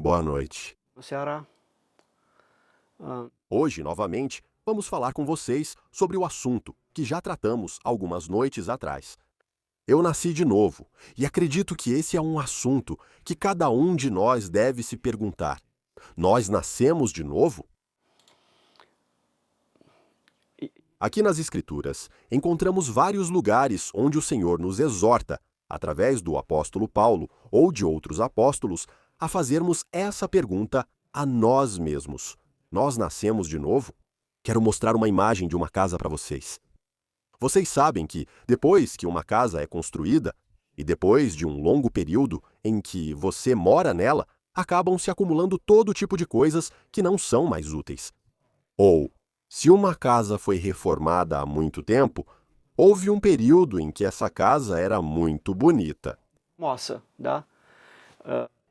Boa noite. Ceará. Ah, Hoje, novamente, vamos falar com vocês sobre o assunto que já tratamos algumas noites atrás. Eu nasci de novo e acredito que esse é um assunto que cada um de nós deve se perguntar. Nós nascemos de novo? e- Aqui nas Escrituras, encontramos vários lugares onde o Senhor nos exorta, através do apóstolo Paulo ou de outros apóstolos, a fazermos essa pergunta a nós mesmos. Nós nascemos de novo? Quero mostrar uma imagem de uma casa para vocês. Vocês sabem que, depois que uma casa é construída, e depois de um longo período em que você mora nela, acabam se acumulando todo tipo de coisas que não são mais úteis. Ou, se uma casa foi reformada há muito tempo, houve um período em que essa casa era muito bonita. moça, да?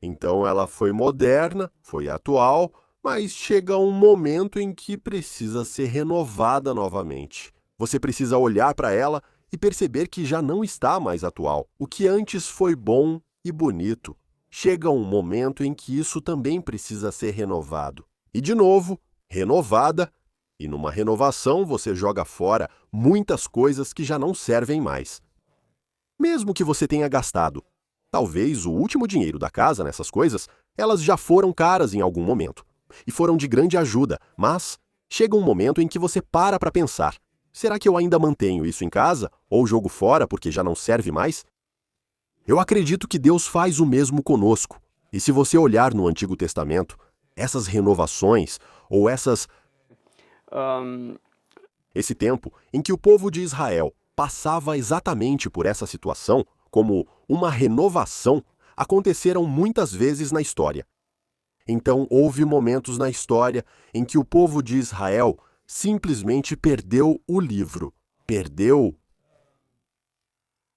Então ela foi moderna, foi atual, mas chega um momento em que precisa ser renovada novamente. Você precisa olhar para ela e perceber que já não está mais atual. O que antes foi bom e bonito. Chega um momento em que isso também precisa ser renovado. E de novo, renovada, e numa renovação você joga fora muitas coisas que já não servem mais. Mesmo que você tenha gastado talvez o último dinheiro da casa nessas coisas, elas já foram caras em algum momento. E foram de grande ajuda, mas chega um momento em que você para pensar: será que eu ainda mantenho isso em casa ou jogo fora porque já não serve mais? Eu acredito que Deus faz o mesmo conosco. E se você olhar no Antigo Testamento, essas renovações ou Ahm, esse tempo em que o povo de Israel passava exatamente por essa situação, como uma renovação, aconteceram muitas vezes na história. Então, houve momentos na história em que o povo de Israel simplesmente perdeu o livro, perdeu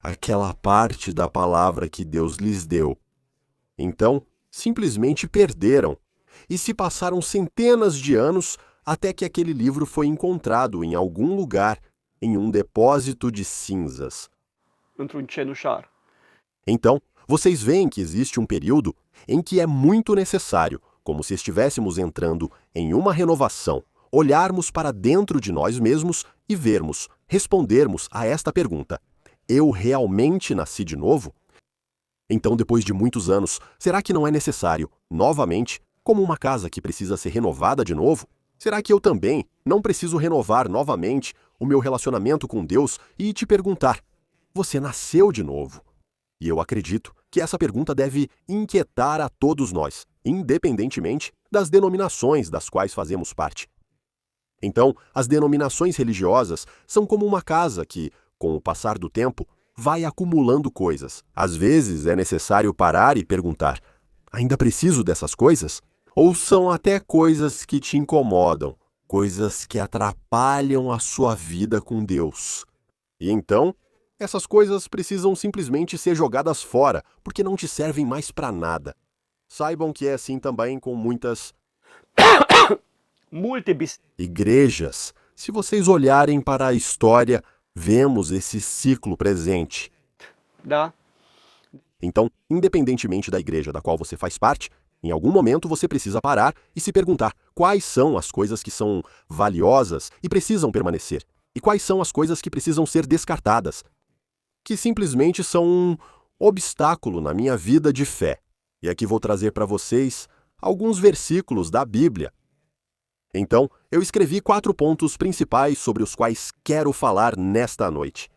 aquela parte da palavra que Deus lhes deu. Então, simplesmente perderam. E se passaram centenas de anos até que aquele livro foi encontrado em algum lugar, em um depósito de cinzas. într-un cenușar. Então, vocês veem que existe um período em que é muito necessário, como se estivéssemos entrando em uma renovação, olharmos para dentro de nós mesmos e vermos, respondermos a esta pergunta: eu realmente nasci de novo? Então, depois de muitos anos, será que não é necessário, novamente, como uma casa que precisa ser renovada de novo? Será que eu também não preciso renovar novamente o meu relacionamento com Deus e te perguntar: você nasceu de novo? E eu acredito que essa pergunta deve inquietar a todos nós, independentemente das denominações das quais fazemos parte. Então, as denominações religiosas são como uma casa que, com o passar do tempo, vai acumulando coisas. Às vezes é necessário parar e perguntar: ainda preciso dessas coisas? Ou são até coisas que te incomodam, coisas que atrapalham a sua vida com Deus? E então, essas coisas precisam simplesmente ser jogadas fora, porque não te servem mais para nada. Saibam que é assim também com muitas Multe igrejas. Se vocês olharem para a história, vemos esse ciclo presente. da? Então, independentemente da igreja da qual você faz parte, em algum momento você precisa parar e se perguntar quais são as coisas que são valiosas e precisam permanecer, e quais são as coisas que precisam ser descartadas, que simplesmente são um obstáculo na minha vida de fé. E aqui vou trazer para vocês alguns versículos da Bíblia. Então, eu escrevi 4 pontos principais sobre os quais quero falar nesta noite.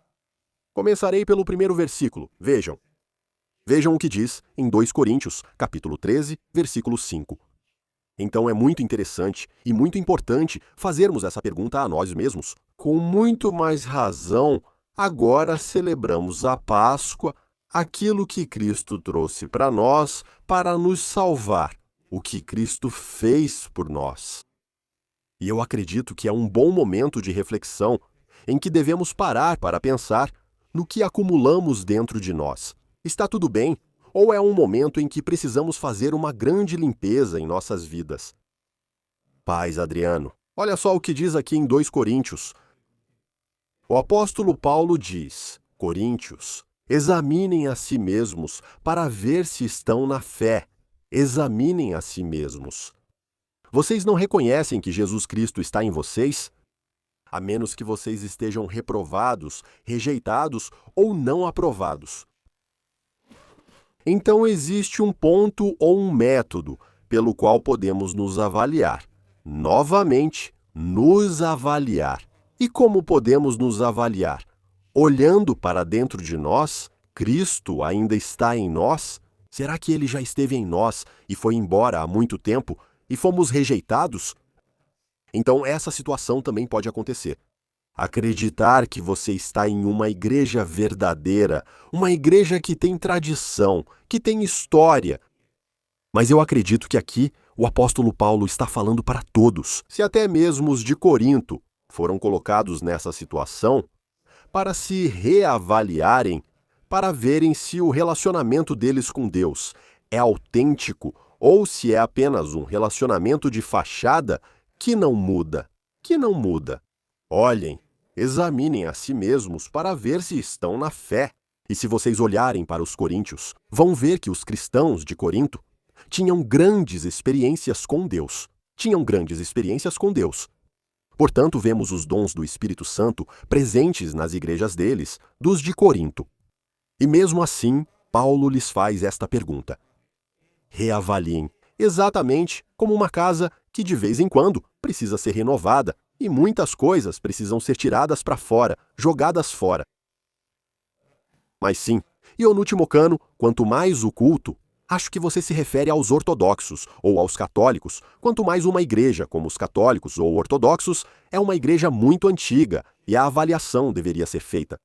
Começarei pelo primeiro versículo. Vejam. Vejam o que diz em 2 Coríntios, capítulo 13, versículo 5. Então é muito interessante e muito importante fazermos essa pergunta a nós mesmos. Com muito mais razão, agora celebramos a Páscoa, aquilo que Cristo trouxe para nós para nos salvar, o que Cristo fez por nós. E eu acredito que é um bom momento de reflexão em que devemos parar para pensar no que acumulamos dentro de nós. Está tudo bem? Ou é um momento em que precisamos fazer uma grande limpeza em nossas vidas? Paz, Adriano, olha só o que diz aqui em 2 Coríntios. O apóstolo Paulo diz: Coríntios, examinem a si mesmos para ver se estão na fé. Examinem a si mesmos. Vocês não reconhecem que Jesus Cristo está em vocês? A menos que vocês estejam reprovados, rejeitados ou não aprovados. Então existe um ponto ou um método pelo qual podemos nos avaliar. Novamente, nos avaliar. E como podemos nos avaliar? Olhando para dentro de nós, Cristo ainda está em nós? Será que ele já esteve em nós e foi embora há muito tempo e fomos rejeitados? Então essa situação também pode acontecer. Acreditar que você está em uma igreja verdadeira, uma igreja que tem tradição, que tem história. Mas eu acredito que aqui o apóstolo Paulo está falando para todos, se até mesmo os de Corinto foram colocados nessa situação, para se reavaliarem, para verem se o relacionamento deles com Deus é autêntico ou se é apenas um relacionamento de fachada que não muda, Olhem, examinem a si mesmos para ver se estão na fé. E se vocês olharem para os coríntios, vão ver que os cristãos de Corinto tinham grandes experiências com Deus. Portanto, vemos os dons do Espírito Santo presentes nas igrejas deles, dos de Corinto. E mesmo assim, Paulo lhes faz esta pergunta. Reavaliem, exatamente como uma casa que de vez em quando precisa ser renovada e muitas coisas precisam ser tiradas para fora, jogadas fora. Mas sim, Ionutimocano, quanto mais o culto, acho que você se refere aos ortodoxos ou aos católicos, quanto mais uma igreja, como os católicos ou ortodoxos, é uma igreja muito antiga e a avaliação deveria ser feita.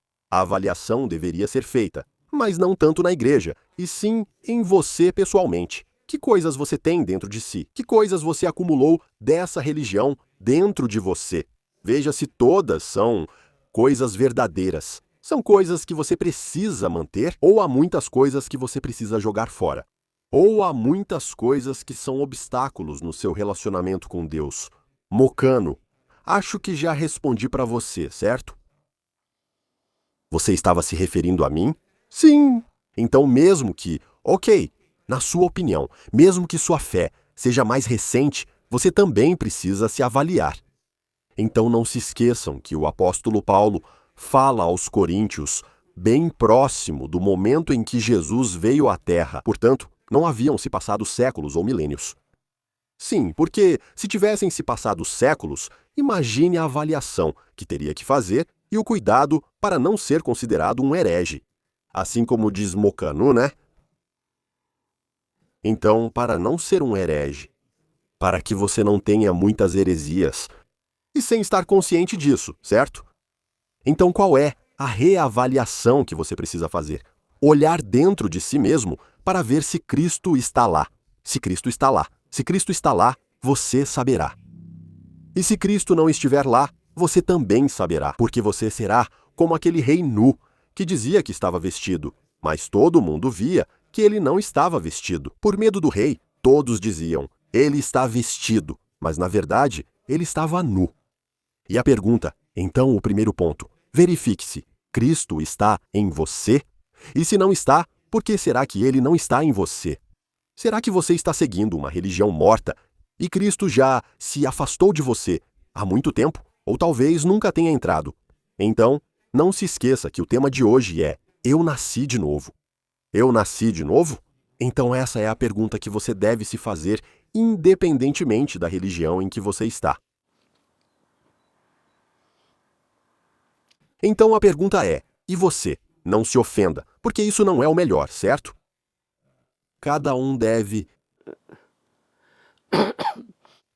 Mas não tanto na igreja, e sim em você pessoalmente. Que coisas você tem dentro de si? Que coisas você acumulou dessa religião dentro de você? Veja se todas são coisas verdadeiras. São coisas que você precisa manter ou há muitas coisas que você precisa jogar fora? Ou há muitas coisas que são obstáculos no seu relacionamento com Deus? Mocano, acho que já respondi para você, certo? Você estava se referindo a mim? Sim. Então mesmo que, na sua opinião, mesmo que sua fé seja mais recente, você também precisa se avaliar. Então não se esqueçam que o apóstolo Paulo fala aos coríntios bem próximo do momento em que Jesus veio à Terra. Portanto, não haviam se passado séculos ou milênios. Sim, porque se tivessem se passado séculos, imagine a avaliação que teria que fazer e o cuidado para não ser considerado um herege. Assim como diz Mocanu, né? Então, para não ser um herege, para que você não tenha muitas heresias, e sem estar consciente disso, certo? Então, qual é a reavaliação que você precisa fazer? Olhar dentro de si mesmo para ver se Cristo está lá. Se Cristo está lá, você saberá. E se Cristo não estiver lá, você também saberá, porque você será como aquele rei nu, que dizia que estava vestido, mas todo mundo via que ele não estava vestido. Por medo do rei, todos diziam, ele está vestido, mas na verdade, ele estava nu. E a pergunta, então o primeiro ponto, verifique-se, Cristo está em você? E se não está, por que será que ele não está em você? Será que você está seguindo uma religião morta e Cristo já se afastou de você há muito tempo? Ou talvez nunca tenha entrado? Então, não se esqueça que o tema de hoje é Eu nasci de novo. Eu nasci de novo? Então essa é a pergunta que você deve se fazer independentemente da religião em que você está. Então a pergunta é, e você? Não se ofenda, porque isso não é o melhor, certo? Cada um deve...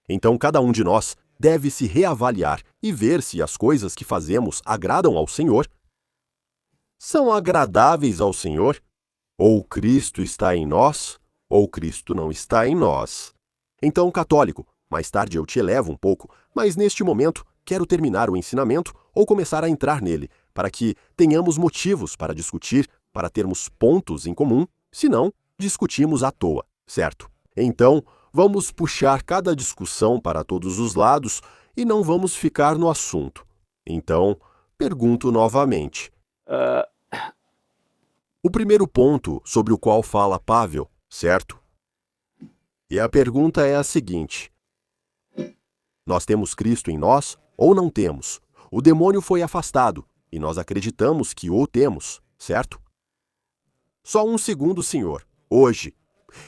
Então cada um de nós deve se reavaliar e ver se as coisas que fazemos agradam ao Senhor. São agradáveis ao Senhor? Ou Cristo está em nós, ou Cristo não está em nós. Então, católico, mais tarde eu te elevo um pouco, mas neste momento quero terminar o ensinamento ou começar a entrar nele, para que tenhamos motivos para discutir, para termos pontos em comum, senão discutimos à toa, certo? Então, vamos puxar cada discussão para todos os lados e não vamos ficar no assunto. Então, pergunto novamente. O primeiro ponto sobre o qual fala Pavel, certo? E a pergunta é a seguinte: nós temos Cristo em nós ou não temos? O demônio foi afastado e nós acreditamos que o temos, certo? Só um segundo, senhor. Hoje,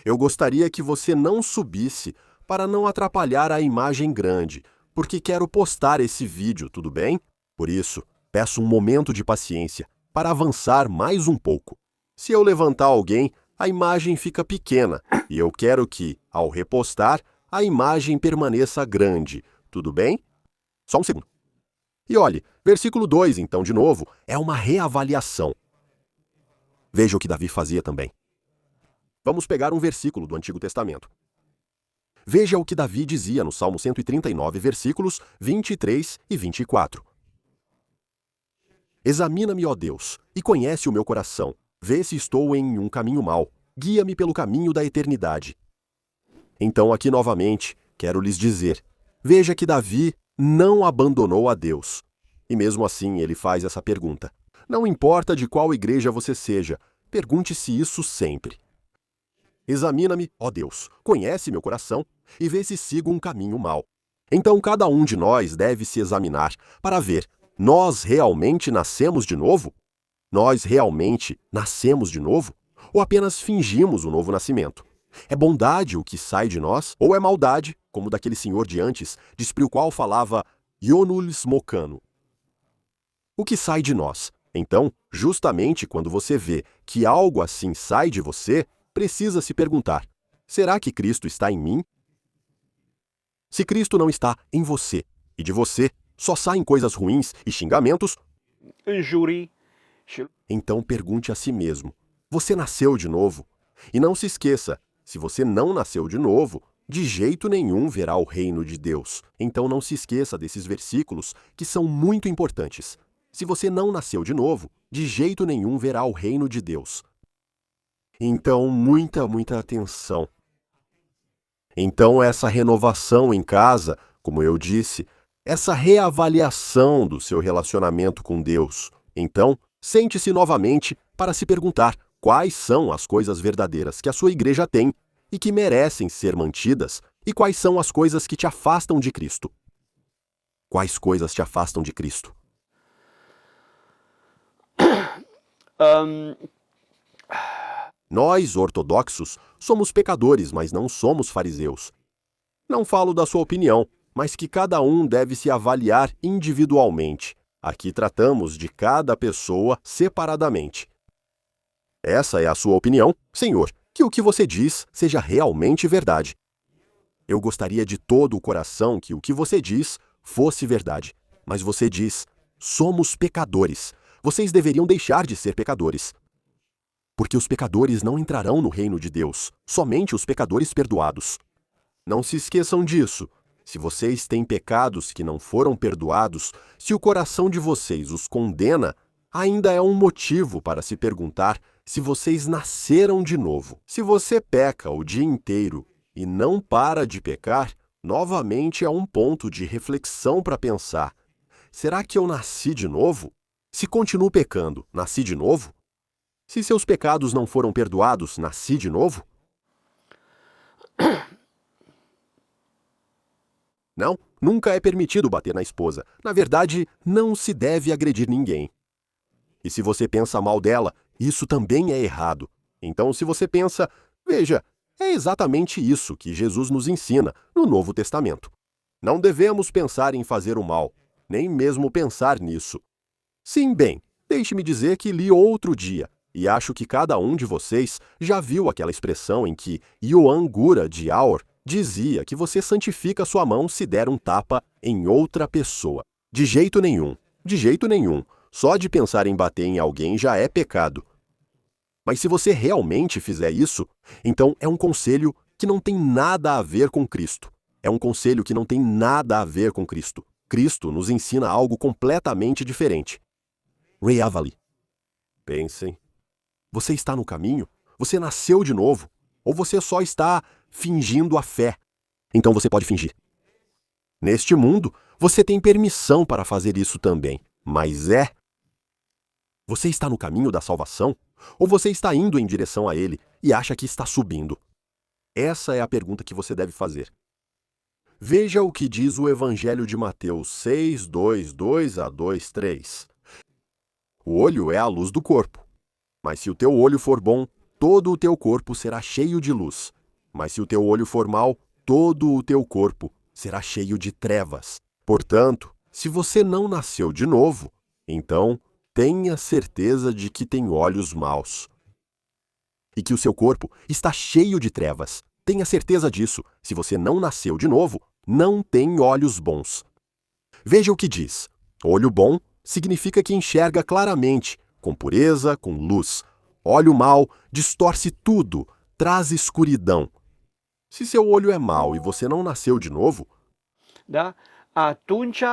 eu gostaria que você não subisse para não atrapalhar a imagem grande, porque quero postar esse vídeo, tudo bem? Por isso, peço um momento de paciência para avançar mais um pouco. Se eu levantar alguém, a imagem fica pequena e eu quero que, ao repostar, a imagem permaneça grande, tudo bem? Só um segundo. E olhe, versículo 2, então, de novo, é uma reavaliação. Veja o que Davi fazia também. Vamos pegar um versículo do Antigo Testamento. Veja o que Davi dizia no Salmo 139, versículos 23 e 24. Examina-me, ó Deus, e conhece o meu coração. Vê se estou em um caminho mau. Guia-me pelo caminho da eternidade. Então, aqui novamente, quero lhes dizer, veja que Davi não abandonou a Deus. E mesmo assim, ele faz essa pergunta. Não importa de qual igreja você seja, pergunte-se isso sempre. Examina-me, ó Deus, conhece meu coração e vê se sigo um caminho mau. Então cada um de nós deve se examinar para ver, nós realmente nascemos de novo? Nós realmente nascemos de novo? Ou apenas fingimos o novo nascimento? É bondade o que sai de nós? Ou é maldade, como daquele senhor de antes, despre o qual falava Ionulis Mocano? O que sai de nós? Então, justamente quando você vê que algo assim sai de você, precisa se perguntar, será que Cristo está em mim? Se Cristo não está em você, e de você só saem coisas ruins e xingamentos, injúrie, então pergunte a si mesmo, você nasceu de novo? E não se esqueça, se você não nasceu de novo, de jeito nenhum verá o reino de Deus. Então não se esqueça desses versículos que são muito importantes. Se você não nasceu de novo, de jeito nenhum verá o reino de Deus. Então, muita atenção. Então, essa renovação em casa, como eu disse, essa reavaliação do seu relacionamento com Deus. Então, sente-se novamente para se perguntar quais são as coisas verdadeiras que a sua igreja tem e que merecem ser mantidas e quais são as coisas que te afastam de Cristo. Quais coisas te afastam de Cristo? Nós, ortodoxos, somos pecadores, mas não somos fariseus. Não falo da sua opinião, mas que cada um deve se avaliar individualmente. Aqui tratamos de cada pessoa separadamente. Essa é a sua opinião, Senhor, que o que você diz seja realmente verdade. Eu gostaria de todo o coração que o que você diz fosse verdade. Mas você diz, somos pecadores. Vocês deveriam deixar de ser pecadores. Porque os pecadores não entrarão no reino de Deus, somente os pecadores perdoados. Não se esqueçam disso. Se vocês têm pecados que não foram perdoados, se o coração de vocês os condena, ainda é um motivo para se perguntar se vocês nasceram de novo. Se você peca o dia inteiro e não para de pecar, novamente é um ponto de reflexão para pensar. Será que eu nasci de novo? Se continuo pecando, nasci de novo? Se seus pecados não foram perdoados, nasci de novo? Não, nunca é permitido bater na esposa. Na verdade, não se deve agredir ninguém. E se você pensa mal dela, isso também é errado. Então, se você pensa, veja, é exatamente isso que Jesus nos ensina no Novo Testamento. Não devemos pensar em fazer o mal, nem mesmo pensar nisso. Sim, bem, deixe-me dizer que li outro dia, e acho que cada um de vocês já viu aquela expressão em que Ioan Gura de Aur dizia que você santifica sua mão se der um tapa em outra pessoa. De jeito nenhum, de jeito nenhum. Só de pensar em bater em alguém já é pecado. Mas se você realmente fizer isso, então é um conselho que não tem nada a ver com Cristo. É um conselho que não tem nada a ver com Cristo. Cristo nos ensina algo completamente diferente. Reavali. Pensem. Você está no caminho? Você nasceu de novo? Ou você só está fingindo a fé? Então você pode fingir. Neste mundo, você tem permissão para fazer isso também. Mas você está no caminho da salvação? Ou você está indo em direção a ele e acha que está subindo? Essa é a pergunta que você deve fazer. Veja o que diz o Evangelho de Mateus 6, 2 a 2, 3. O olho é a luz do corpo. Mas se o teu olho for bom, todo o teu corpo será cheio de luz. Mas se o teu olho for mau, todo o teu corpo será cheio de trevas. Portanto, se você não nasceu de novo, então tenha certeza de que tem olhos maus e que o seu corpo está cheio de trevas. Tenha certeza disso. Se você não nasceu de novo, não tem olhos bons. Veja o que diz. Olho bom significa que enxerga claramente, com pureza, com luz. Olho mau distorce tudo, traz escuridão. Se seu olho é mau e você não nasceu de novo, Da? Atunci,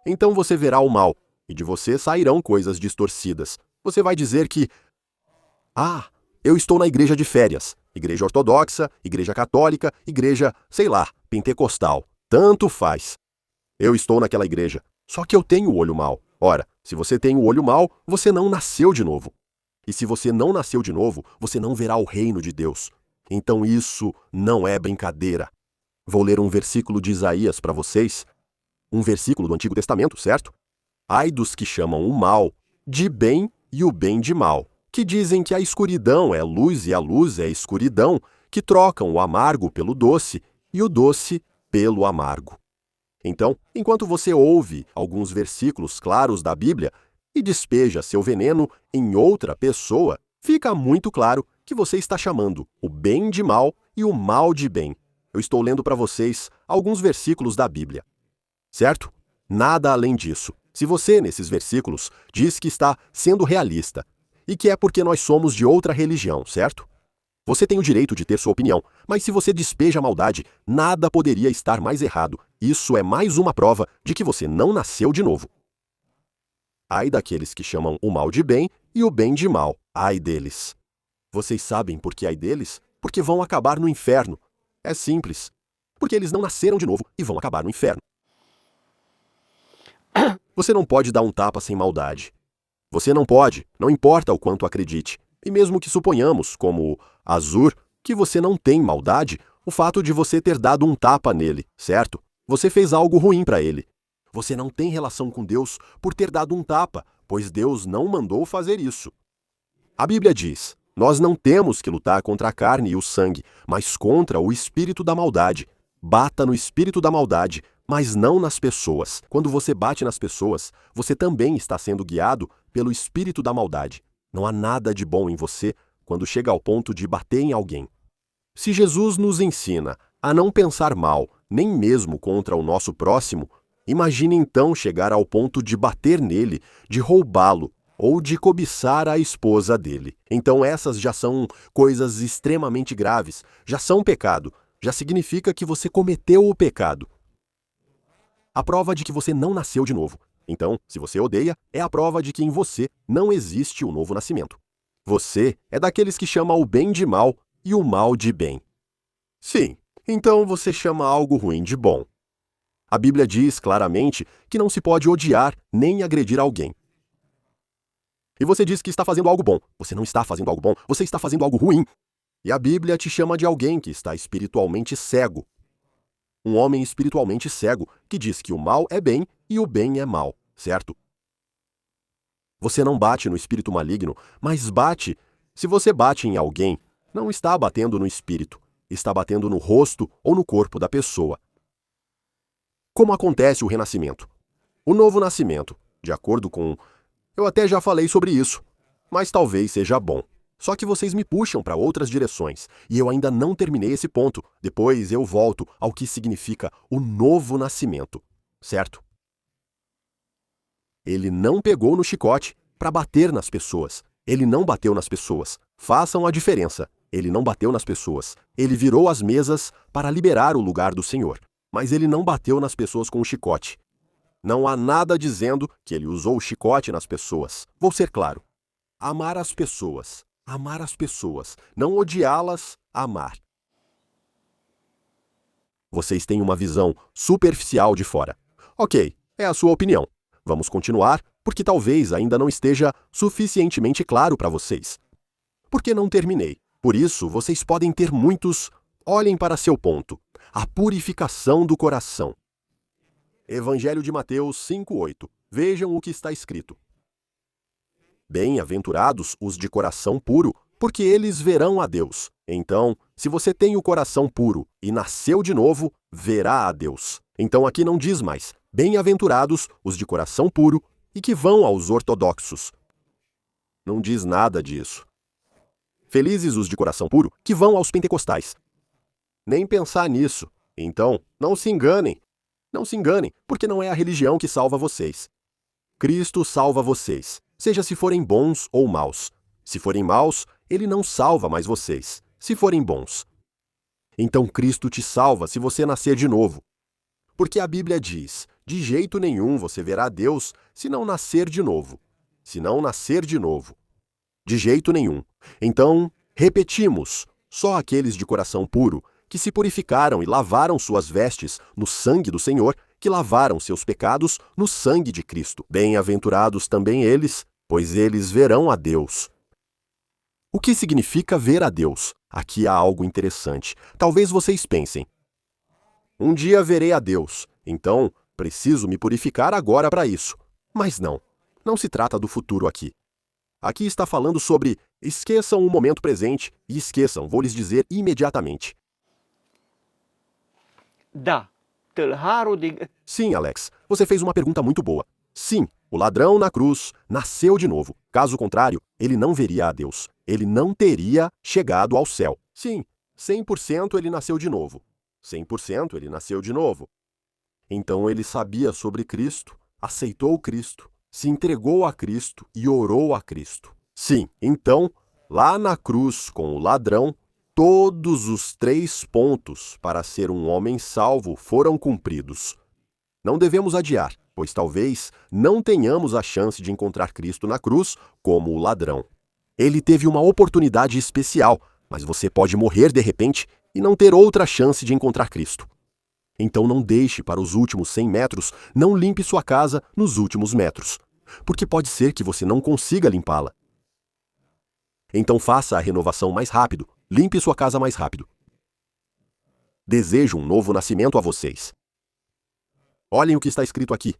então você verá o mal, e de você sairão coisas distorcidas. Você vai dizer que, eu estou na igreja de férias, igreja ortodoxa, igreja católica, igreja, sei lá, pentecostal. Tanto faz. Eu estou naquela igreja, só que eu tenho o olho mau. Ora, se você tem o olho mau, você não nasceu de novo. E se você não nasceu de novo, você não verá o reino de Deus. Então isso não é brincadeira. Vou ler um versículo de Isaías para vocês. Um versículo do Antigo Testamento, certo? Ai dos que chamam o mal de bem e o bem de mal, que dizem que a escuridão é luz e a luz é escuridão, que trocam o amargo pelo doce e o doce pelo amargo. Então, enquanto você ouve alguns versículos claros da Bíblia e despeja seu veneno em outra pessoa, fica muito claro que você está chamando o bem de mal e o mal de bem. Eu estou lendo para vocês alguns versículos da Bíblia. Certo? Nada além disso. Se você, nesses versículos, diz que está sendo realista e que é porque nós somos de outra religião, certo? Você tem o direito de ter sua opinião, mas se você despeja a maldade, nada poderia estar mais errado. Isso é mais uma prova de que você não nasceu de novo. Ai daqueles que chamam o mal de bem e o bem de mal. Ai deles. Vocês sabem por que ai deles? Porque vão acabar no inferno. É simples. Porque eles não nasceram de novo e vão acabar no inferno. Você não pode dar um tapa sem maldade. Você não pode, não importa o quanto acredite. E mesmo que suponhamos, como Azur, que você não tem maldade, o fato de você ter dado um tapa nele, certo? Você fez algo ruim para ele. Você não tem relação com Deus por ter dado um tapa, pois Deus não mandou fazer isso. A Bíblia diz: nós não temos que lutar contra a carne e o sangue, mas contra o espírito da maldade. Bata no espírito da maldade, mas não nas pessoas. Quando você bate nas pessoas, você também está sendo guiado pelo espírito da maldade. Não há nada de bom em você quando chega ao ponto de bater em alguém. Se Jesus nos ensina a não pensar mal, nem mesmo contra o nosso próximo, imagine então chegar ao ponto de bater nele, de roubá-lo ou de cobiçar a esposa dele. Então essas já são coisas extremamente graves, já são pecado, já significa que você cometeu o pecado. A prova de que você não nasceu de novo. Então, se você odeia, é a prova de que em você não existe o novo nascimento. Você é daqueles que chama o bem de mal e o mal de bem. Sim, então você chama algo ruim de bom. A Bíblia diz claramente que não se pode odiar nem agredir alguém. E você diz que está fazendo algo bom. Você não está fazendo algo bom, você está fazendo algo ruim. E a Bíblia te chama de alguém que está espiritualmente cego. Um homem espiritualmente cego que diz que o mal é bem e o bem é mal, certo? Você não bate no espírito maligno, mas bate. Se você bate em alguém, não está batendo no espírito, está batendo no rosto ou no corpo da pessoa. Como acontece o renascimento? O novo nascimento, de acordo com... Eu até já falei sobre isso, mas talvez seja bom. Só que vocês me puxam para outras direções, e eu ainda não terminei esse ponto. Depois eu volto ao que significa o novo nascimento, certo? Ele não pegou no chicote para bater nas pessoas. Ele não bateu nas pessoas. Façam a diferença. Ele não bateu nas pessoas. Ele virou as mesas para liberar o lugar do Senhor. Mas ele não bateu nas pessoas com o chicote. Não há nada dizendo que ele usou o chicote nas pessoas. Vou ser claro. Amar as pessoas. Amar as pessoas. Não odiá-las, amar. Vocês têm uma visão superficial de fora. Ok, é a sua opinião. Vamos continuar, porque talvez ainda não esteja suficientemente claro para vocês. Porque não terminei. Por isso, vocês podem ter muitos olhem para seu ponto, a purificação do coração. Evangelho de Mateus 5:8. Vejam o que está escrito. Bem-aventurados os de coração puro, porque eles verão a Deus. Então, se você tem o coração puro e nasceu de novo, verá a Deus. Então aqui não diz mais, bem-aventurados os de coração puro e que vão aos ortodoxos. Não diz nada disso. Felizes os de coração puro que vão aos pentecostais. Nem pensar nisso. Então, não se enganem. Não se enganem, porque não é a religião que salva vocês. Cristo salva vocês, seja se forem bons ou maus. Se forem maus, ele não salva mais vocês, se forem bons. Então Cristo te salva se você nascer de novo. Porque a Bíblia diz, de jeito nenhum você verá Deus se não nascer de novo. Se não nascer de novo. De jeito nenhum. Então, repetimos, só aqueles de coração puro, que se purificaram e lavaram suas vestes no sangue do Senhor, que lavaram seus pecados no sangue de Cristo. Bem-aventurados também eles, pois eles verão a Deus. O que significa ver a Deus? Aqui há algo interessante. Talvez vocês pensem. Um dia verei a Deus, então preciso me purificar agora para isso. Mas não, não se trata do futuro aqui. Aqui está falando sobre esqueçam o momento presente e esqueçam, vou lhes dizer imediatamente. Da, terharu di... Sim, Alex, você fez uma pergunta muito boa. Sim, o ladrão na cruz nasceu de novo. Caso contrário, ele não veria a Deus. Ele não teria chegado ao céu. Sim, 100% ele nasceu de novo. 100% ele nasceu de novo. Então ele sabia sobre Cristo, aceitou Cristo, se entregou a Cristo e orou a Cristo. Sim, então, lá na cruz com o ladrão, todos os 3 pontos para ser um homem salvo foram cumpridos. Não devemos adiar, pois talvez não tenhamos a chance de encontrar Cristo na cruz como o ladrão. Ele teve uma oportunidade especial, mas você pode morrer de repente e não ter outra chance de encontrar Cristo. Então não deixe para os últimos 100 metros, não limpe sua casa nos últimos metros, porque pode ser que você não consiga limpá-la. Então faça a renovação mais rápido, limpe sua casa mais rápido. Desejo um novo nascimento a vocês. Olhem o que está escrito aqui.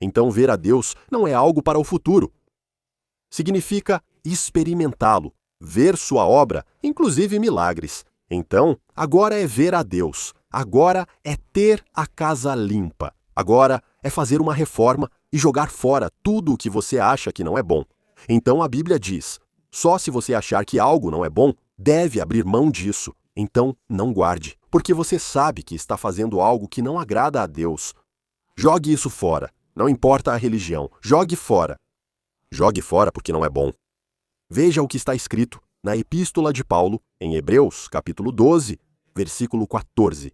Então ver a Deus não é algo para o futuro. Significa experimentá-lo, ver sua obra, inclusive milagres. Então, agora é ver a Deus. Agora é ter a casa limpa. Agora é fazer uma reforma e jogar fora tudo o que você acha que não é bom. Então a Bíblia diz, só se você achar que algo não é bom, deve abrir mão disso. Então não guarde, porque você sabe que está fazendo algo que não agrada a Deus. Jogue isso fora. Não importa a religião, jogue fora. Jogue fora porque não é bom. Veja o que está escrito na Epístola de Paulo, em Hebreus, capítulo 12, versículo 14.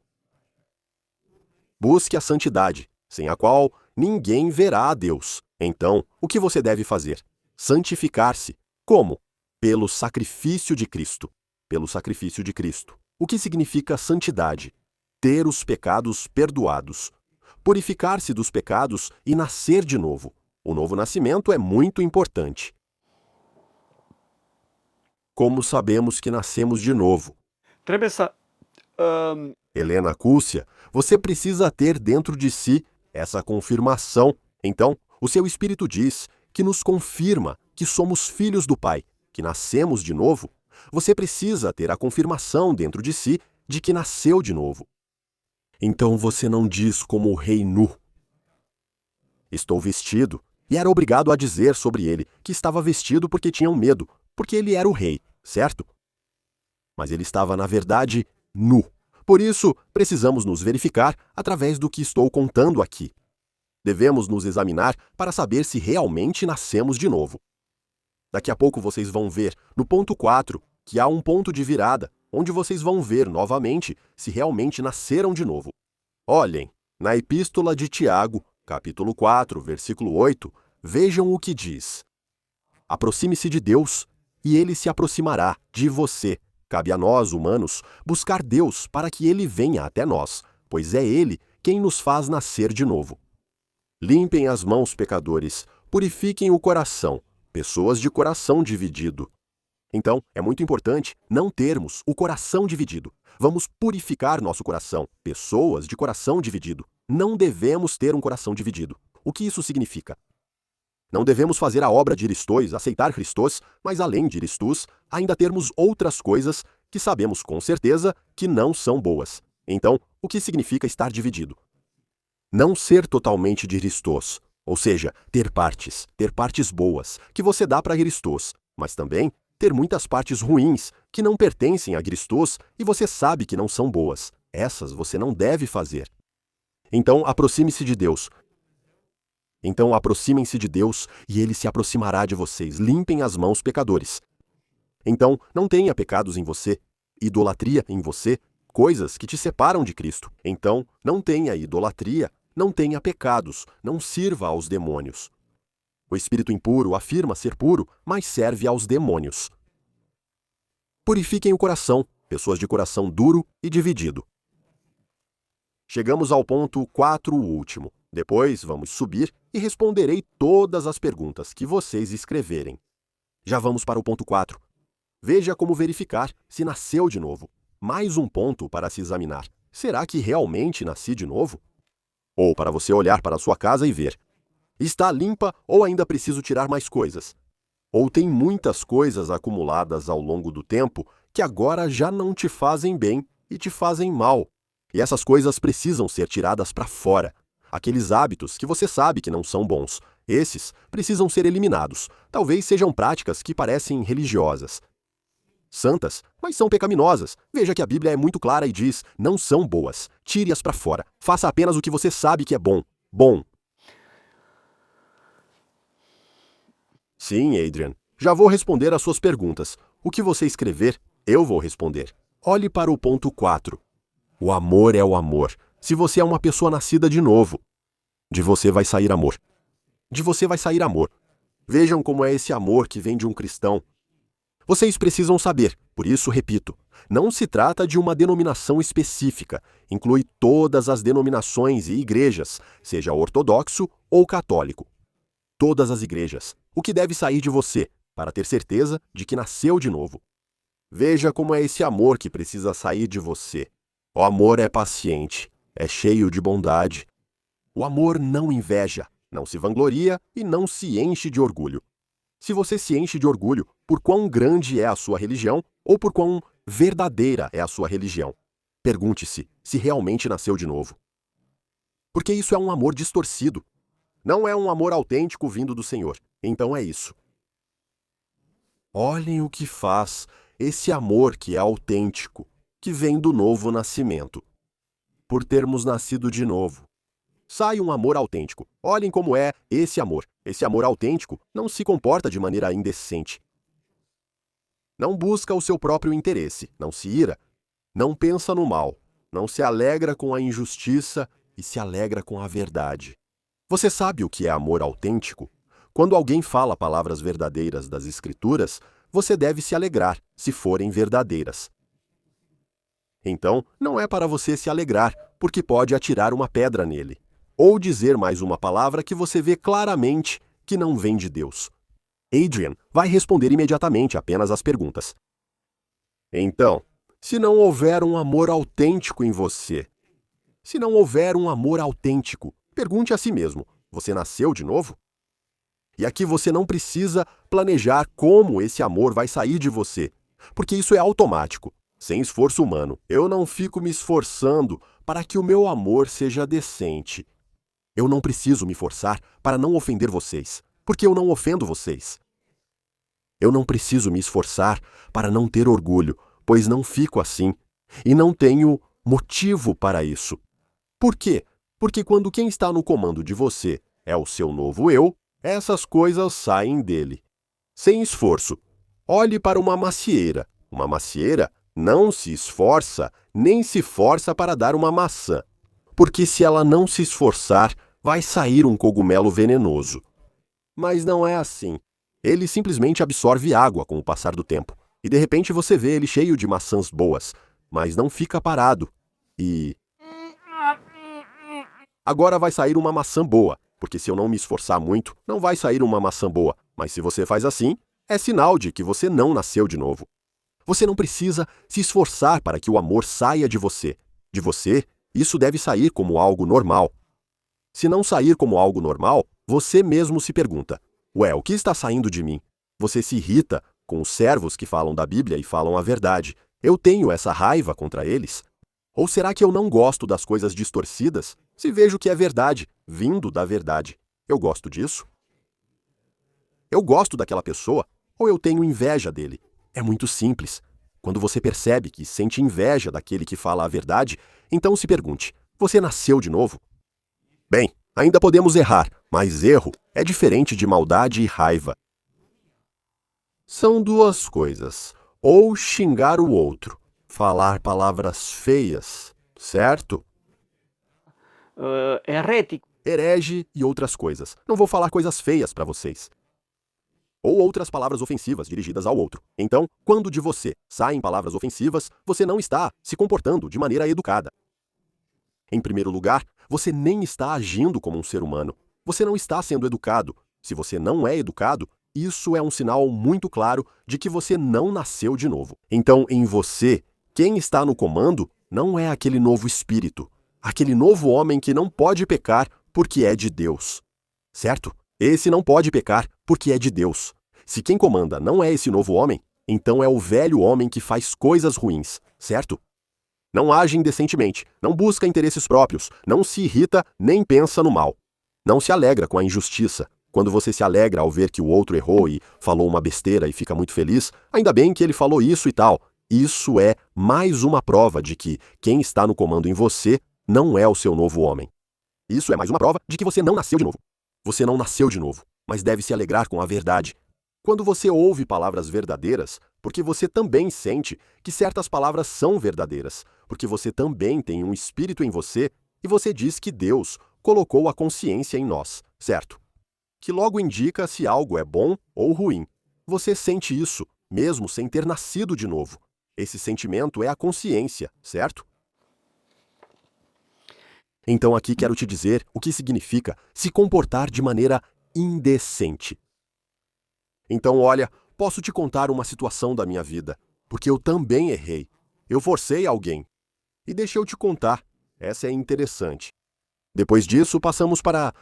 Busque a santidade, sem a qual ninguém verá a Deus. Então, o que você deve fazer? Santificar-se. Como? Pelo sacrifício de Cristo. Pelo sacrifício de Cristo. O que significa santidade? Ter os pecados perdoados. Purificar-se dos pecados e nascer de novo. O novo nascimento é muito importante. Como sabemos que nascemos de novo? Treba sa... Helena Cúcia, você precisa ter dentro de si essa confirmação. Então, o seu Espírito diz que nos confirma que somos filhos do Pai, que nascemos de novo. Você precisa ter a confirmação dentro de si de que nasceu de novo. Então você não diz como o rei nu. Estou vestido, e era obrigado a dizer sobre ele que estava vestido porque tinham medo, porque ele era o rei, certo? Mas ele estava, na verdade, nu. Por isso, precisamos nos verificar através do que estou contando aqui. Devemos nos examinar para saber se realmente nascemos de novo. Daqui a pouco vocês vão ver, no ponto 4, que há um ponto de virada, onde vocês vão ver novamente se realmente nasceram de novo. Olhem, na Epístola de Tiago, capítulo 4, versículo 8, vejam o que diz. Aproxime-se de Deus, e ele se aproximará de você. Cabe a nós, humanos, buscar Deus para que ele venha até nós, pois é ele quem nos faz nascer de novo. Limpem as mãos, pecadores, purifiquem o coração, pessoas de coração dividido. Então, é muito importante não termos o coração dividido. Vamos purificar nosso coração. Pessoas de coração dividido. Não devemos ter um coração dividido. O que isso significa? Não devemos fazer a obra de Iristos, aceitar Christos, mas além de Iristus, ainda termos outras coisas que sabemos com certeza que não são boas. Então, o que significa estar dividido? Não ser totalmente de Iristos, ou seja, ter partes boas, que você dá para Iristos, mas também ter muitas partes ruins, que não pertencem a Iristos e você sabe que não são boas. Essas você não deve fazer. Então, aproxime-se de Deus. Então, aproximem-se de Deus e Ele se aproximará de vocês. Limpem as mãos, pecadores. Então, não tenha pecados em você, idolatria em você, coisas que te separam de Cristo. Então, não tenha idolatria, não tenha pecados, não sirva aos demônios. O espírito impuro afirma ser puro, mas serve aos demônios. Purifiquem o coração, pessoas de coração duro e dividido. Chegamos ao ponto 4, o último. Depois vamos subir e responderei todas as perguntas que vocês escreverem. Já vamos para o ponto 4. Veja como verificar se nasceu de novo. Mais um ponto para se examinar. Será que realmente nasci de novo? Ou para você olhar para a sua casa e ver. Está limpa ou ainda preciso tirar mais coisas? Ou tem muitas coisas acumuladas ao longo do tempo que agora já não te fazem bem e te fazem mal. E essas coisas precisam ser tiradas para fora. Aqueles hábitos que você sabe que não são bons, esses precisam ser eliminados. Talvez sejam práticas que parecem religiosas, santas, mas são pecaminosas. Veja que a Bíblia é muito clara e diz, não são boas. Tire-as para fora. Faça apenas o que você sabe que é bom. Bom. Sim, Adrian. Já vou responder às suas perguntas. O que você escrever, eu vou responder. Olhe para o ponto 4. O amor é o amor. Se você é uma pessoa nascida de novo, de você vai sair amor. De você vai sair amor. Vejam como é esse amor que vem de um cristão. Vocês precisam saber, por isso repito, não se trata de uma denominação específica, inclui todas as denominações e igrejas, seja ortodoxo ou católico. Todas as igrejas. O que deve sair de você, para ter certeza de que nasceu de novo. Veja como é esse amor que precisa sair de você. O amor é paciente, é cheio de bondade. O amor não inveja, não se vangloria e não se enche de orgulho. Se você se enche de orgulho por quão grande é a sua religião ou por quão verdadeira é a sua religião, pergunte-se se realmente nasceu de novo. Porque isso é um amor distorcido. Não é um amor autêntico vindo do Senhor. Então é isso. Olhem o que faz esse amor que é autêntico, que vem do novo nascimento. Por termos nascido de novo. Sai um amor autêntico. Olhem como é esse amor. Esse amor autêntico não se comporta de maneira indecente. Não busca o seu próprio interesse, não se ira, não pensa no mal, não se alegra com a injustiça e se alegra com a verdade. Você sabe o que é amor autêntico? Quando alguém fala palavras verdadeiras das Escrituras, você deve se alegrar, se forem verdadeiras. Então, não é para você se alegrar, porque pode atirar uma pedra nele. Ou dizer mais uma palavra que você vê claramente que não vem de Deus. Adrian vai responder imediatamente apenas às perguntas. Então, se não houver um amor autêntico em você, se não houver um amor autêntico, pergunte a si mesmo, você nasceu de novo? E aqui você não precisa planejar como esse amor vai sair de você, porque isso é automático, sem esforço humano. Eu não fico me esforçando para que o meu amor seja decente. Eu não preciso me forçar para não ofender vocês, porque eu não ofendo vocês. Eu não preciso me esforçar para não ter orgulho, pois não fico assim, e não tenho motivo para isso. Por quê? Porque quando quem está no comando de você é o seu novo eu, essas coisas saem dele. Sem esforço. Olhe para uma macieira. Uma macieira não se esforça, nem se força para dar uma maçã. Porque se ela não se esforçar, vai sair um cogumelo venenoso. Mas não é assim. Ele simplesmente absorve água com o passar do tempo. E de repente você vê ele cheio de maçãs boas, mas não fica parado. E agora vai sair uma maçã boa, porque se eu não me esforçar muito, não vai sair uma maçã boa. Mas se você faz assim, é sinal de que você não nasceu de novo. Você não precisa se esforçar para que o amor saia de você. De você, isso deve sair como algo normal. Se não sair como algo normal, você mesmo se pergunta: ué, o que está saindo de mim? Você se irrita com os servos que falam da Bíblia e falam a verdade. Eu tenho essa raiva contra eles? Ou será que eu não gosto das coisas distorcidas, se vejo que é verdade, vindo da verdade? Eu gosto disso? Eu gosto daquela pessoa ou eu tenho inveja dele? É muito simples. Quando você percebe que sente inveja daquele que fala a verdade, então se pergunte: você nasceu de novo? Bem, ainda podemos errar, mas erro é diferente de maldade e raiva. São duas coisas. Ou xingar o outro, falar palavras feias, certo? Herético. Herege e outras coisas. Não vou falar coisas feias para vocês. Ou outras palavras ofensivas dirigidas ao outro. Então, quando de você saem palavras ofensivas, você não está se comportando de maneira educada. Em primeiro lugar, você nem está agindo como um ser humano. Você não está sendo educado. Se você não é educado, isso é um sinal muito claro de que você não nasceu de novo. Então, em você, quem está no comando não é aquele novo espírito, aquele novo homem que não pode pecar porque é de Deus. Certo? Esse não pode pecar porque é de Deus. Se quem comanda não é esse novo homem, então é o velho homem que faz coisas ruins, certo? Não age indecentemente, não busca interesses próprios, não se irrita nem pensa no mal. Não se alegra com a injustiça. Quando você se alegra ao ver que o outro errou e falou uma besteira e fica muito feliz, ainda bem que ele falou isso e tal. Isso é mais uma prova de que quem está no comando em você não é o seu novo homem. Isso é mais uma prova de que você não nasceu de novo. Você não nasceu de novo, mas deve se alegrar com a verdade. Quando você ouve palavras verdadeiras, porque você também sente que certas palavras são verdadeiras, porque você também tem um espírito em você e você diz que Deus colocou a consciência em nós, certo? Que logo indica se algo é bom ou ruim. Você sente isso, mesmo sem ter nascido de novo. Esse sentimento é a consciência, certo? Então aqui quero te dizer o que significa se comportar de maneira indecente. Então olha, posso te contar uma situação da minha vida, porque eu também errei. Eu forcei alguém. E deixa eu te contar, essa é interessante. Depois disso, passamos para...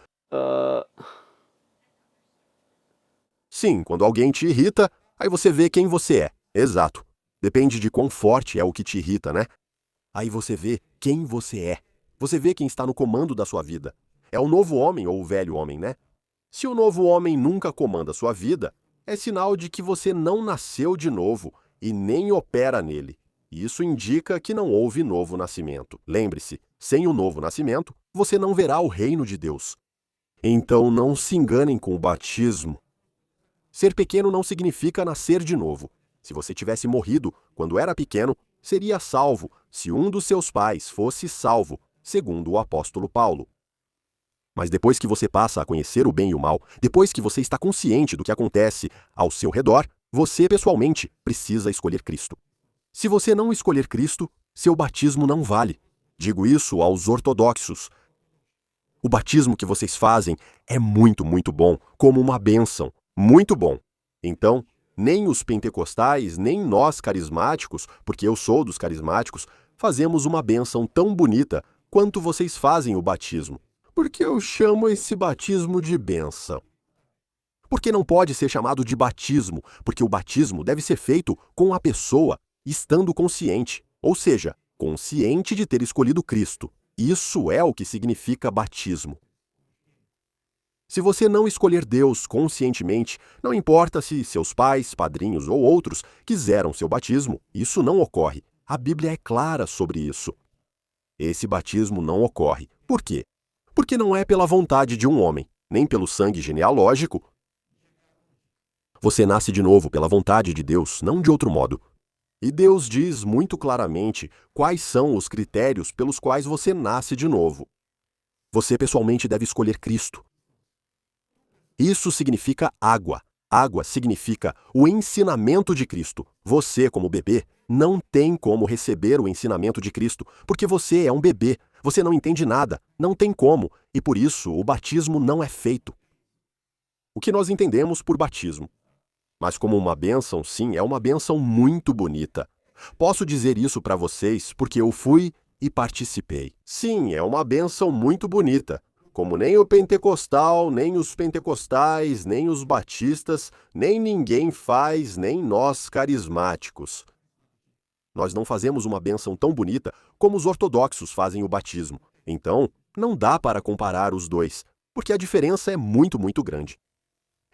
Sim, quando alguém te irrita, aí você vê quem você é. Exato. Depende de quão forte é o que te irrita, né? Aí você vê quem você é. Você vê quem está no comando da sua vida. É o novo homem ou o velho homem, né? Se o novo homem nunca comanda a sua vida, é sinal de que você não nasceu de novo e nem opera nele. Isso indica que não houve novo nascimento. Lembre-se, sem o novo nascimento, você não verá o reino de Deus. Então não se enganem com o batismo. Ser pequeno não significa nascer de novo. Se você tivesse morrido quando era pequeno, seria salvo se um dos seus pais fosse salvo, segundo o apóstolo Paulo. Mas depois que você passa a conhecer o bem e o mal, depois que você está consciente do que acontece ao seu redor, você, pessoalmente, precisa escolher Cristo. Se você não escolher Cristo, seu batismo não vale. Digo isso aos ortodoxos. O batismo que vocês fazem é muito, muito bom, como uma bênção. Muito bom. Então, nem os pentecostais, nem nós carismáticos, porque eu sou dos carismáticos, fazemos uma bênção tão bonita quanto vocês fazem o batismo. Porque eu chamo esse batismo de bênção. Porque não pode ser chamado de batismo, porque o batismo deve ser feito com a pessoa estando consciente, ou seja, consciente de ter escolhido Cristo. Isso é o que significa batismo. Se você não escolher Deus conscientemente, não importa se seus pais, padrinhos ou outros quiseram seu batismo, isso não ocorre. A Bíblia é clara sobre isso. Esse batismo não ocorre. Por quê? Porque não é pela vontade de um homem, nem pelo sangue genealógico. Você nasce de novo pela vontade de Deus, não de outro modo. E Deus diz muito claramente quais são os critérios pelos quais você nasce de novo. Você pessoalmente deve escolher Cristo. Isso significa água. Água significa o ensinamento de Cristo. Você, como bebê, não tem como receber o ensinamento de Cristo, porque você é um bebê. Você não entende nada, não tem como, e por isso o batismo não é feito. O que nós entendemos por batismo? Mas como uma bênção, sim, é uma bênção muito bonita. Posso dizer isso para vocês porque eu fui e participei. Sim, é uma bênção muito bonita. Como nem o pentecostal, nem os pentecostais, nem os batistas, nem ninguém faz, nem nós carismáticos. Nós não fazemos uma bênção tão bonita como os ortodoxos fazem o batismo. Então, não dá para comparar os dois, porque a diferença é muito, muito grande.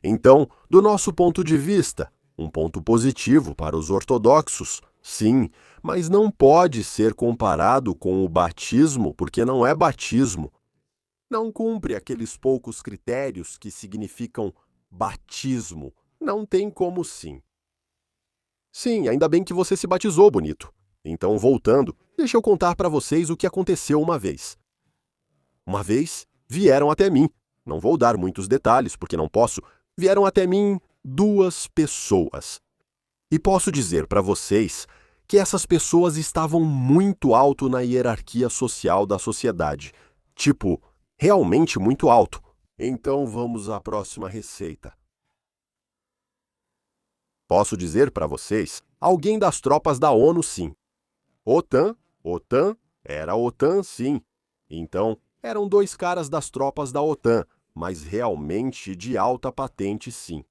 Então, do nosso ponto de vista, um ponto positivo para os ortodoxos, sim, mas não pode ser comparado com o batismo, porque não é batismo. Não cumpre aqueles poucos critérios que significam batismo. Não tem como sim. Sim, ainda bem que você se batizou, bonito. Então, voltando, deixa eu contar para vocês o que aconteceu uma vez. Uma vez, vieram até mim. Não vou dar muitos detalhes, porque não posso. Vieram até mim 2 pessoas. E posso dizer para vocês que essas pessoas estavam muito alto na hierarquia social da sociedade. Tipo, realmente muito alto. Então vamos à próxima receita. Posso dizer para vocês, alguém das tropas da ONU, sim. OTAN, era OTAN, sim. Então, eram 2 caras das tropas da OTAN, mas realmente de alta patente, sim.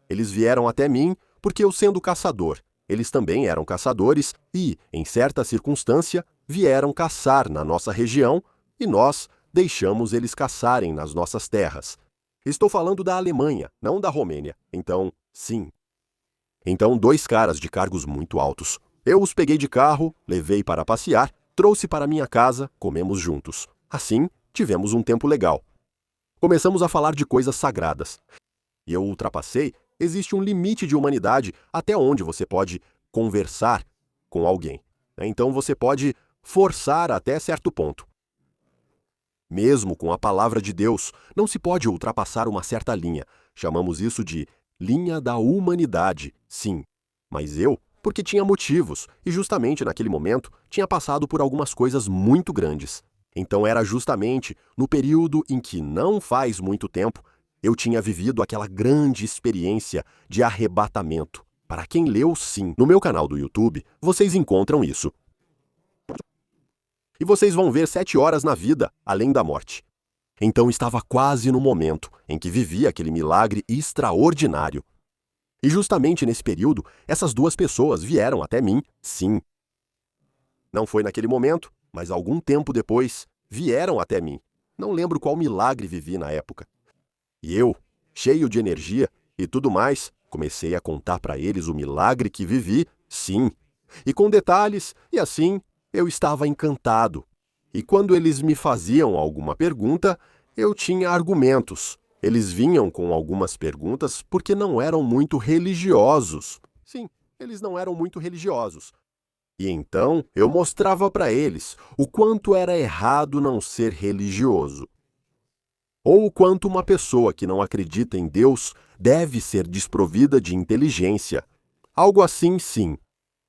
Eles vieram até mim porque eu sendo caçador, eles também eram caçadores e, em certa circunstância, vieram caçar na nossa região e nós deixamos eles caçarem nas nossas terras. Estou falando da Alemanha, não da Romênia. Então, sim. Então, 2 caras de cargos muito altos. Eu os peguei de carro, levei para passear, trouxe para minha casa, comemos juntos. Assim, tivemos um tempo legal. Começamos a falar de coisas sagradas. E eu ultrapassei, existe um limite de humanidade até onde você pode conversar com alguém. Então você pode forçar até certo ponto. Mesmo com a palavra de Deus, não se pode ultrapassar uma certa linha. Chamamos isso de linha da humanidade, sim. Mas eu, porque tinha motivos, e justamente naquele momento tinha passado por algumas coisas muito grandes. Então era justamente no período em que, não faz muito tempo, eu tinha vivido aquela grande experiência de arrebatamento. Para quem leu, sim, no meu canal do YouTube, vocês encontram isso. E vocês vão ver 7 horas na vida, além da morte. Então estava quase no momento em que vivia aquele milagre extraordinário. E justamente nesse período, essas 2 pessoas vieram até mim, sim. Não foi naquele momento, mas algum tempo depois, vieram até mim. Não lembro qual milagre vivi na época. E eu, cheio de energia e tudo mais, comecei a contar para eles o milagre que vivi, sim. E com detalhes, e assim, eu estava encantado. E quando eles me faziam alguma pergunta, eu tinha argumentos. Eles vinham com algumas perguntas porque não eram muito religiosos. Sim, eles não eram muito religiosos. E então eu mostrava para eles o quanto era errado não ser religioso. Ou o quanto uma pessoa que não acredita em Deus deve ser desprovida de inteligência. Algo assim, sim.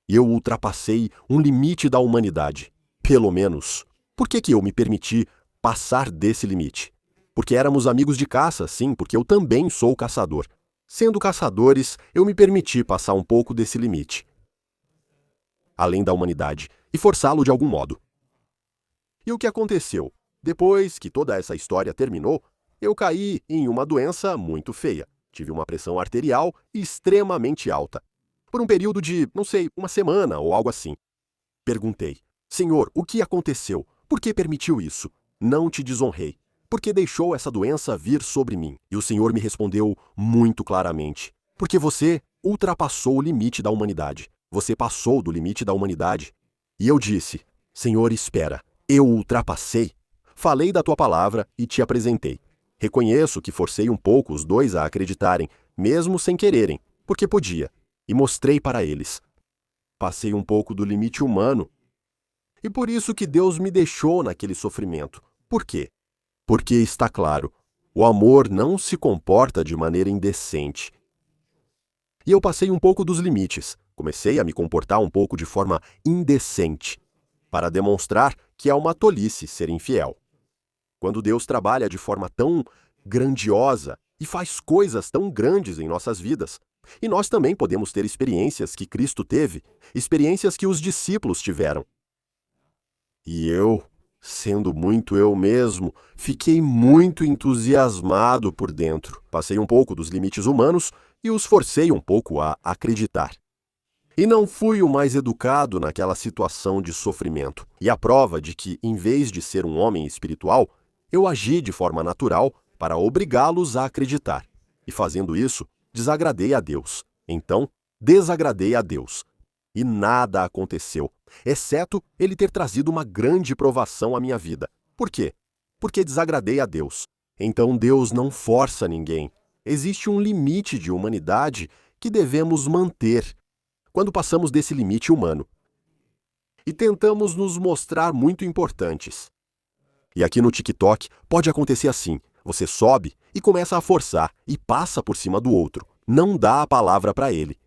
E eu ultrapassei um limite da humanidade. Pelo menos. Por que eu me permiti passar desse limite? Porque éramos amigos de caça, sim, porque eu também sou caçador. Sendo caçadores, eu me permiti passar um pouco desse limite. Além da humanidade, e forçá-lo de algum modo. E o que aconteceu? Depois que toda essa história terminou, eu caí em uma doença muito feia. Tive uma pressão arterial extremamente alta. Por um período de, não sei, uma semana ou algo assim. Perguntei: Senhor, o que aconteceu? Por que permitiu isso? Não te desonrei. Por que deixou essa doença vir sobre mim? E o Senhor me respondeu muito claramente: porque você ultrapassou o limite da humanidade. Você passou do limite da humanidade. E eu disse: Senhor, espera, eu ultrapassei. Falei da tua palavra e te apresentei. Reconheço que forcei um pouco os 2 a acreditarem, mesmo sem quererem, porque podia, e mostrei para eles. Passei um pouco do limite humano. E por isso que Deus me deixou naquele sofrimento. Por quê? Porque está claro, o amor não se comporta de maneira indecente. E eu passei um pouco dos limites. Comecei a me comportar um pouco de forma indecente, para demonstrar que é uma tolice ser infiel. Quando Deus trabalha de forma tão grandiosa e faz coisas tão grandes em nossas vidas, E nós também podemos ter experiências que Cristo teve, experiências que os discípulos tiveram. E eu, sendo muito eu mesmo, fiquei muito entusiasmado por dentro. Passei um pouco dos limites humanos e os forcei um pouco a acreditar. E não fui o mais educado naquela situação de sofrimento. E a prova de que, em vez de ser um homem espiritual, eu agi de forma natural para obrigá-los a acreditar. E fazendo isso, desagradei a Deus. Então, desagradei a Deus. E nada aconteceu, exceto ele ter trazido uma grande provação à minha vida. Por quê? Porque desagradei a Deus. Então Deus não força ninguém. Existe um limite de humanidade que devemos manter quando passamos desse limite humano. E tentamos nos mostrar muito importantes. E aqui no TikTok pode acontecer assim. Você sobe e começa a forçar e passa por cima do outro. Não dá a palavra para ele.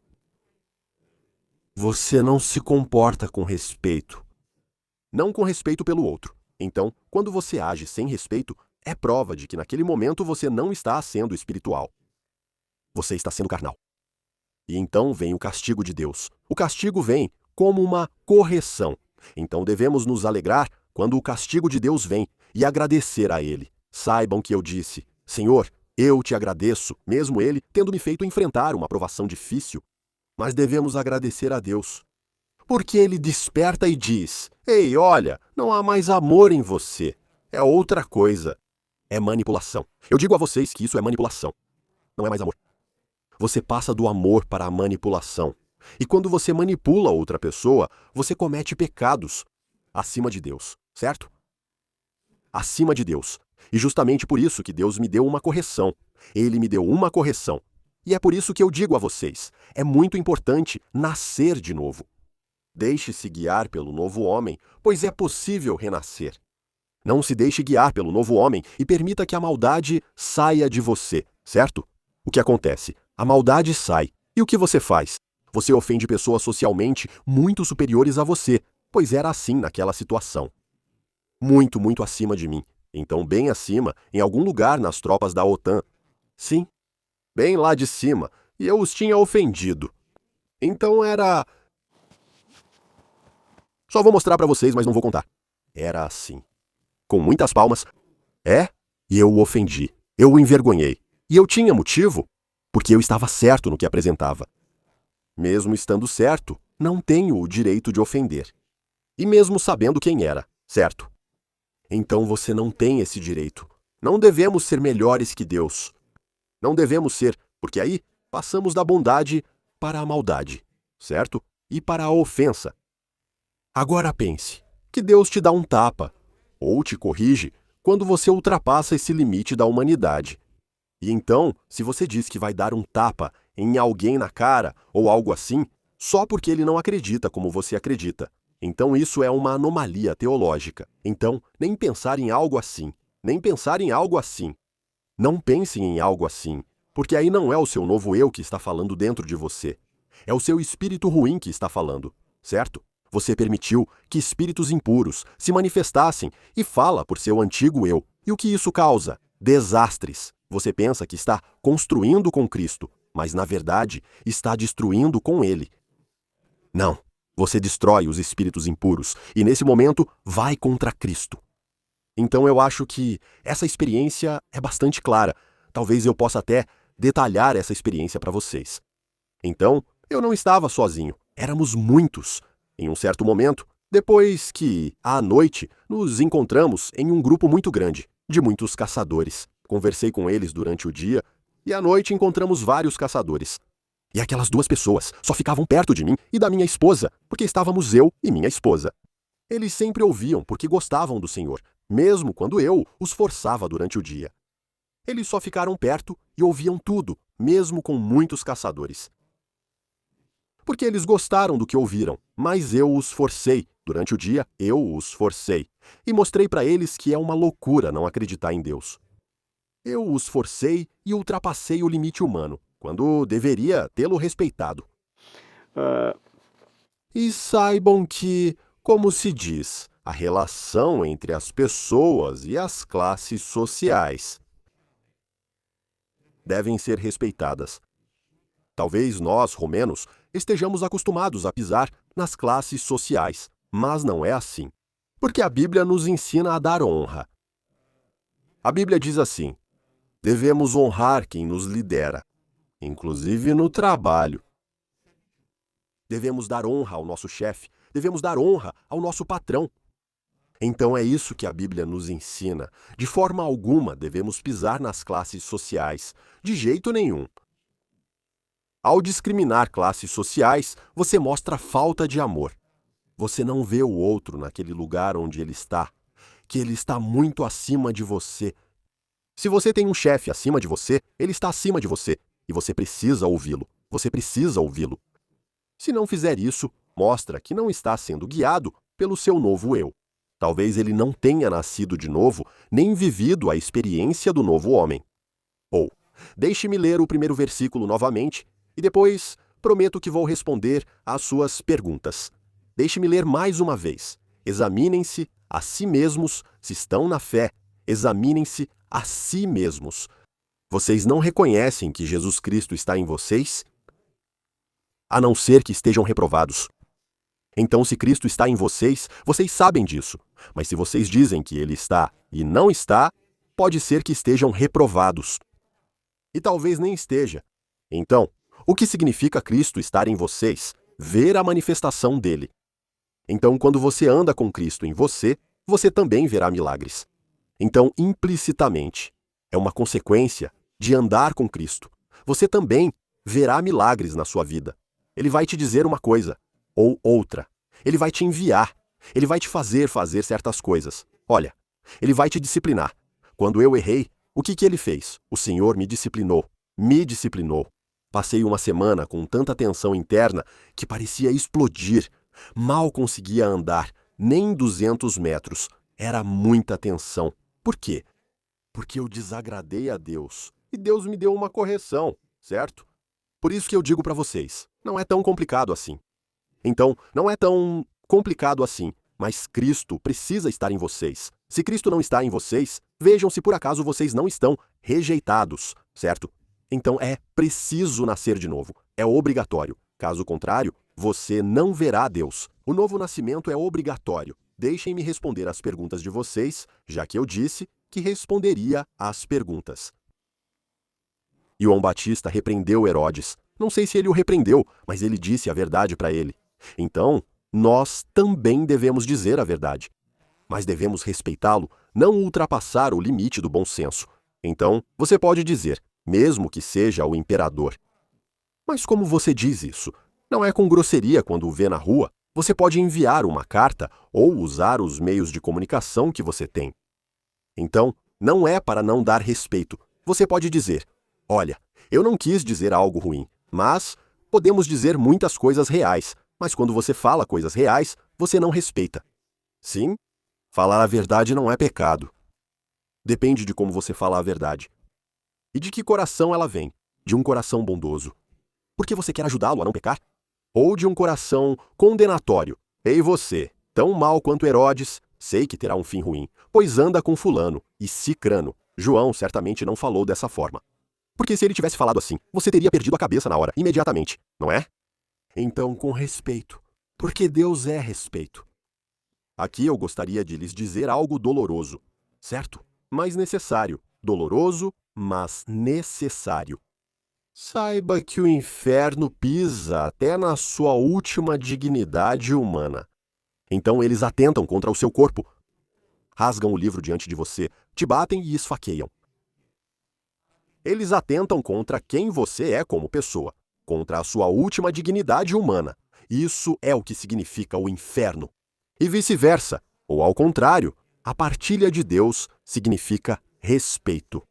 Você não se comporta com respeito. Não com respeito pelo outro. Então, quando você age sem respeito, é prova de que naquele momento você não está sendo espiritual. Você está sendo carnal. E então vem o castigo de Deus. O castigo vem como uma correção. Então devemos nos alegrar quando o castigo de Deus vem e agradecer a Ele. Saibam que eu disse, Senhor, eu te agradeço, mesmo Ele tendo me feito enfrentar uma provação difícil. Mas devemos agradecer a Deus. Porque Ele desperta e diz, ei, olha, não há mais amor em você. É outra coisa. É manipulação. Eu digo a vocês que isso é manipulação. Não é mais amor. Você passa do amor para a manipulação. E quando você manipula outra pessoa, você comete pecados acima de Deus, certo? Acima de Deus. E justamente por isso que Deus me deu uma correção. Ele me deu uma correção. E é por isso que eu digo a vocês, é muito importante nascer de novo. Deixe-se guiar pelo novo homem, pois é possível renascer. Não se deixe guiar pelo novo homem e permita que a maldade saia de você, certo? O que acontece? A maldade sai. E o que você faz? Você ofende pessoas socialmente muito superiores a você, pois era assim naquela situação. Muito, muito acima de mim. Então, bem acima, em algum lugar nas tropas da OTAN. Sim, bem lá de cima, e eu os tinha ofendido. Então era... Só vou mostrar pra vocês, mas não vou contar. Era assim. Com muitas palmas. E eu o ofendi. Eu o envergonhei. E eu tinha motivo, porque eu estava certo no que apresentava. Mesmo estando certo, não tenho o direito de ofender. E mesmo sabendo quem era, certo? Então você não tem esse direito. Não devemos ser melhores que Deus. Não devemos ser, porque aí passamos da bondade para a maldade, certo? E para a ofensa. Agora pense, que Deus te dá um tapa, ou te corrige, quando você ultrapassa esse limite da humanidade. E então, se você diz que vai dar um tapa em alguém na cara, ou algo assim, só porque ele não acredita como você acredita. Então isso é uma anomalia teológica. Então, nem pensar em algo assim. Nem pensar em algo assim. Não pensem em algo assim, porque aí não é o seu novo eu que está falando dentro de você. É o seu espírito ruim que está falando, certo? Você permitiu que espíritos impuros se manifestassem e fala por seu antigo eu. E o que isso causa? Desastres. Você pensa que está construindo com Cristo, mas na verdade está destruindo com Ele. Não, você destrói os espíritos impuros e nesse momento vai contra Cristo. Então eu acho que essa experiência é bastante clara. Talvez eu possa até detalhar essa experiência para vocês. Então, eu não estava sozinho, éramos muitos. Em um certo momento, depois que, à noite, nos encontramos em um grupo muito grande, de muitos caçadores. Conversei com eles durante o dia e à noite encontramos vários caçadores. E aquelas duas pessoas só ficavam perto de mim e da minha esposa, porque estávamos eu e minha esposa. Eles sempre ouviam porque gostavam do Senhor, mesmo quando eu os forçava durante o dia. Eles só ficaram perto e ouviam tudo, mesmo com muitos caçadores. Porque eles gostaram do que ouviram, mas eu os forcei. Durante o dia, eu os forcei. E mostrei para eles que é uma loucura não acreditar em Deus. Eu os forcei e ultrapassei o limite humano, quando deveria tê-lo respeitado. E saibam que, como se diz, a relação entre as pessoas e as classes sociais devem ser respeitadas. Talvez nós, romenos, estejamos acostumados a pisar nas classes sociais, mas não é assim. Porque a Bíblia nos ensina a dar honra. A Bíblia diz assim: devemos honrar quem nos lidera, inclusive no trabalho. Devemos dar honra ao nosso chefe, devemos dar honra ao nosso patrão. Então é isso que a Bíblia nos ensina. De forma alguma devemos pisar nas classes sociais, de jeito nenhum. Ao discriminar classes sociais, você mostra falta de amor. Você não vê o outro naquele lugar onde ele está, que ele está muito acima de você. Se você tem um chefe acima de você, ele está acima de você, e você precisa ouvi-lo. Você precisa ouvi-lo. Se não fizer isso, mostra que não está sendo guiado pelo seu novo eu. Talvez ele não tenha nascido de novo, nem vivido a experiência do novo homem. Ou, deixe-me ler o primeiro versículo novamente, e depois prometo que vou responder às suas perguntas. Deixe-me ler mais uma vez. Examinem-se a si mesmos, se estão na fé. Examinem-se a si mesmos. Vocês não reconhecem que Jesus Cristo está em vocês? A não ser que estejam reprovados. Então, se Cristo está em vocês, vocês sabem disso. Mas se vocês dizem que Ele está e não está, pode ser que estejam reprovados. E talvez nem esteja. Então, o que significa Cristo estar em vocês? Ver a manifestação dele. Então, quando você anda com Cristo em você, você também verá milagres. Então, implicitamente, é uma consequência de andar com Cristo. Você também verá milagres na sua vida. Ele vai te dizer uma coisa, ou outra. Ele vai te enviar. Ele vai te fazer certas coisas. Olha, ele vai te disciplinar. Quando eu errei, o que ele fez? O Senhor me disciplinou. Me disciplinou. Passei uma semana com tanta tensão interna que parecia explodir. Mal conseguia andar, nem 200 metros. Era muita tensão. Por quê? Porque eu desagradei a Deus. E Deus me deu uma correção, certo? Por isso que eu digo para vocês, não é tão complicado assim. Então, não é tão complicado assim, mas Cristo precisa estar em vocês. Se Cristo não está em vocês, vejam se por acaso vocês não estão rejeitados, certo? Então é preciso nascer de novo, é obrigatório. Caso contrário, você não verá Deus. O novo nascimento é obrigatório. Deixem-me responder às perguntas de vocês, já que eu disse que responderia às perguntas. João Batista repreendeu Herodes. Não sei se ele o repreendeu, mas ele disse a verdade para ele. Então, nós também devemos dizer a verdade. Mas devemos respeitá-lo, não ultrapassar o limite do bom senso. Então, você pode dizer, mesmo que seja o imperador. Mas como você diz isso? Não é com grosseria quando o vê na rua? Você pode enviar uma carta ou usar os meios de comunicação que você tem. Então, não é para não dar respeito. Você pode dizer, olha, eu não quis dizer algo ruim, mas podemos dizer muitas coisas reais, mas quando você fala coisas reais, você não respeita. Sim, falar a verdade não é pecado. Depende de como você fala a verdade. E de que coração ela vem? De um coração bondoso. Porque você quer ajudá-lo a não pecar? Ou de um coração condenatório? Ei você, tão mal quanto Herodes, sei que terá um fim ruim, pois anda com fulano e cicrano. João certamente não falou dessa forma. Porque se ele tivesse falado assim, você teria perdido a cabeça na hora, imediatamente, não é? Então, com respeito, porque Deus é respeito. Aqui eu gostaria de lhes dizer algo doloroso, certo? Mas necessário. Doloroso, mas necessário. Saiba que o inferno pisa até na sua última dignidade humana. Então eles atentam contra o seu corpo. Rasgam o livro diante de você, te batem e esfaqueiam. Eles atentam contra quem você é como pessoa, contra a sua última dignidade humana. Isso é o que significa o inferno. E vice-versa, ou ao contrário, a partilha de Deus significa respeito.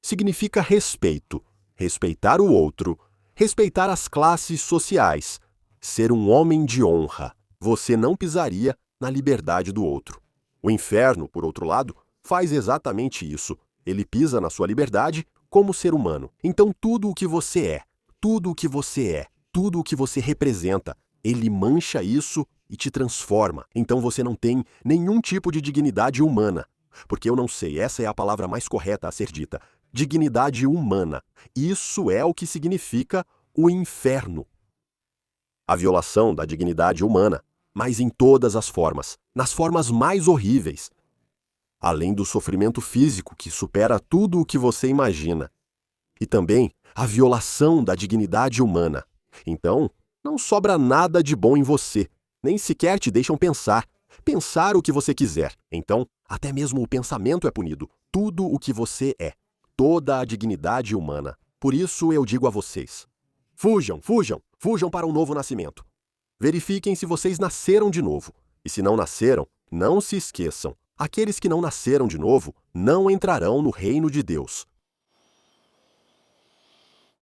Significa respeito, respeitar o outro, respeitar as classes sociais, ser um homem de honra. Você não pisaria na liberdade do outro. O inferno, por outro lado, faz exatamente isso. Ele pisa na sua liberdade como ser humano. Então tudo o que você é, tudo o que você é, tudo o que você representa, ele mancha isso e te transforma. Então você não tem nenhum tipo de dignidade humana. Porque eu não sei, essa é a palavra mais correta a ser dita. Dignidade humana. Isso é o que significa o inferno. A violação da dignidade humana, mas em todas as formas, nas formas mais horríveis. Além do sofrimento físico que supera tudo o que você imagina. E também a violação da dignidade humana. Então, não sobra nada de bom em você, nem sequer te deixam pensar o que você quiser. Então, até mesmo o pensamento é punido, tudo o que você é, toda a dignidade humana. Por isso eu digo a vocês, fujam para um novo nascimento. Verifiquem se vocês nasceram de novo. E se não nasceram, não se esqueçam, aqueles que não nasceram de novo não entrarão no reino de Deus.